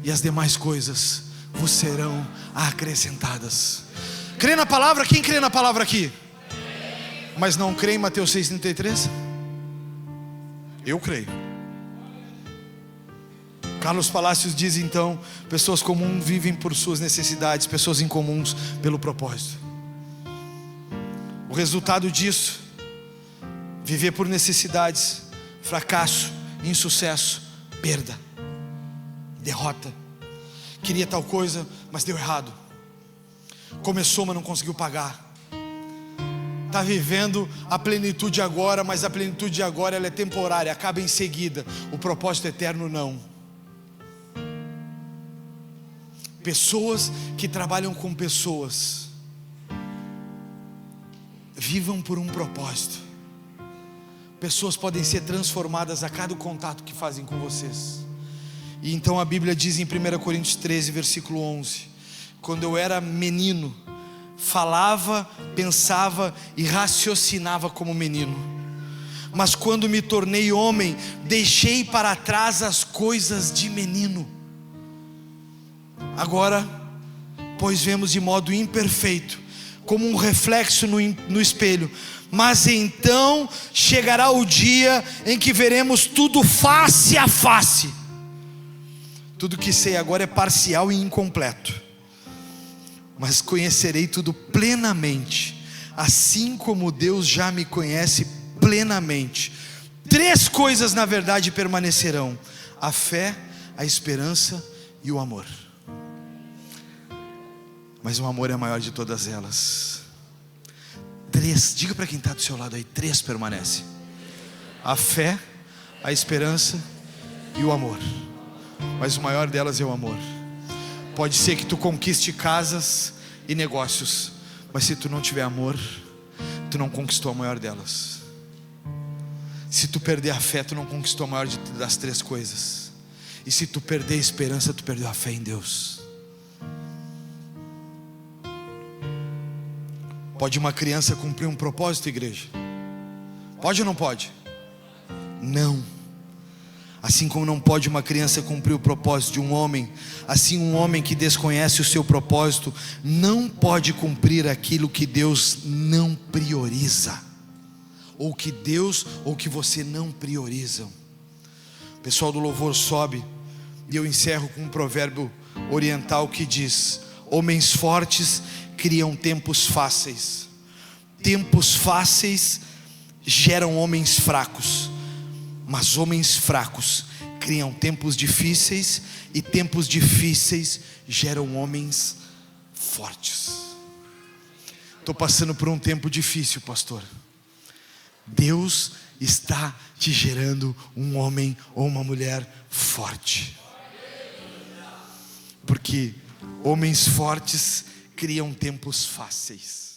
e as demais coisas vos serão acrescentadas. Crê na palavra? Quem crê na palavra aqui? Mas não crê em Mateus 6,33? Eu creio. Carlos Palacios diz então: pessoas comuns vivem por suas necessidades, pessoas incomuns pelo propósito. O resultado disso: viver por necessidades, fracasso, insucesso, perda, derrota. Queria tal coisa, mas deu errado. Começou, mas não conseguiu pagar. está vivendo a plenitude agora, mas a plenitude agora ela é temporária, acaba em seguida. O propósito eterno não. Pessoas que trabalham com pessoas, vivam por um propósito. Pessoas podem ser transformadas a cada contato que fazem com vocês. E então a Bíblia diz em 1 Coríntios 13, versículo 11: quando eu era menino, falava, pensava e raciocinava como menino, mas quando me tornei homem, deixei para trás as coisas de menino. Agora, pois vemos de modo imperfeito, como um reflexo no espelho, mas então chegará o dia em que veremos tudo face a face. Tudo que sei agora é parcial e incompleto, mas conhecerei tudo plenamente, assim como Deus já me conhece plenamente. 3 coisas na verdade permanecerão: a fé, a esperança e o amor. Mas o amor é a maior de todas elas. 3, diga para quem está do seu lado aí, 3 permanecem: a fé, a esperança e o amor. Mas o maior delas é o amor. Pode ser que tu conquiste casas e negócios, mas se tu não tiver amor, tu não conquistou a maior delas. Se tu perder a fé, tu não conquistou a maior das 3 coisas. E se tu perder a esperança, tu perdeu a fé em Deus. Pode uma criança cumprir um propósito, igreja? Pode ou não pode? Não. Assim como não pode uma criança cumprir o propósito de um homem, assim um homem que desconhece o seu propósito não pode cumprir aquilo que Deus não prioriza, ou que Deus ou que você não priorizam. O pessoal do louvor sobe e eu encerro com um provérbio oriental que diz: homens fortes criam tempos fáceis. Tempos fáceis geram homens fracos, mas homens fracos criam tempos difíceis, e tempos difíceis geram homens fortes. Estou passando por um tempo difícil, pastor. Deus está te gerando um homem ou uma mulher forte, porque homens fortes criam tempos fáceis.